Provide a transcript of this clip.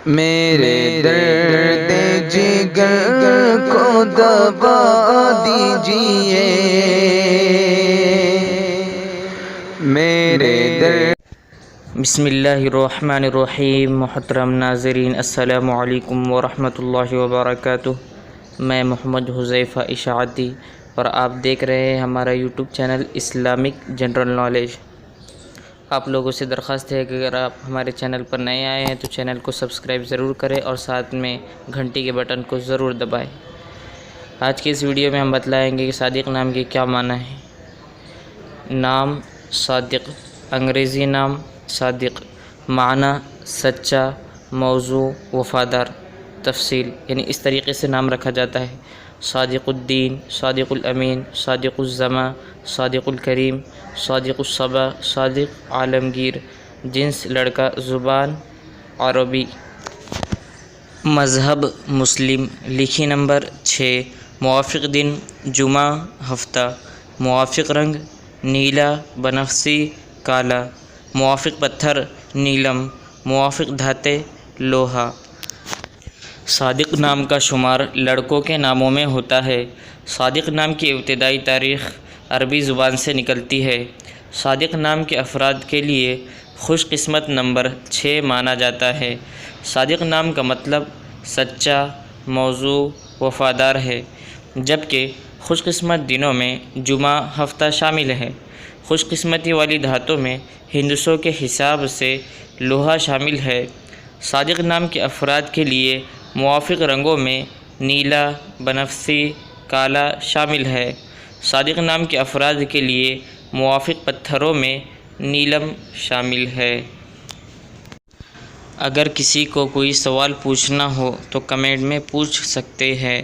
میرے درد جگر کو دبا دیجئے، میرے درد۔ بسم اللہ الرحمن الرحیم۔ محترم ناظرین، السلام علیکم ورحمۃ اللہ وبرکاتہ۔ میں محمد حذیفہ اشاعتی اور آپ دیکھ رہے ہیں ہمارا YouTube channel Islamic general knowledge. آپ لوگوں سے درخواست ہے کہ اگر آپ ہمارے چینل پر نئے آئے ہیں تو چینل کو سبسکرائب ضرور کریں اور ساتھ میں گھنٹی کے بٹن کو ضرور دبائیں۔ آج کی اس ویڈیو میں ہم بتلائیں گے کہ صادق نام کے کیا معنی ہے۔ نام صادق، انگریزی نام صادق، معنی سچا، موضوع وفادار۔ تفصیل یعنی اس طریقے سے نام رکھا جاتا ہے: صادق الدین، صادق الامین، صادق الزمان، صادق الکریم، صادق الصبا، صادق عالمگیر۔ جنس لڑکا، زبان عربی۔ مذہب مسلم۔ لکھی نمبر 6۔ موافق دن جمعہ ہفتہ۔ موافق رنگ نیلا، بنفسجی، کالا۔ موافق پتھر نیلم۔ موافق دھاتیں لوہا۔ صادق نام کا شمار لڑکوں کے ناموں میں ہوتا ہے۔ صادق نام کی ابتدائی تاریخ عربی زبان سے نکلتی ہے۔ صادق نام کے افراد کے لیے خوش قسمت نمبر 6 مانا جاتا ہے۔ صادق نام کا مطلب سچا، موضوع وفادار ہے، جبکہ خوش قسمت دنوں میں جمعہ ہفتہ شامل ہے۔ خوش قسمتی والی دھاتوں میں ہندسوں کے حساب سے لوہا شامل ہے۔ صادق نام کے افراد کے لیے موافق رنگوں میں نیلا، بنفسجی، کالا شامل ہے۔ صادق نام کے افراد کے لیے موافق پتھروں میں نیلم شامل ہے۔ اگر کسی کو کوئی سوال پوچھنا ہو تو کمنٹ میں پوچھ سکتے ہیں۔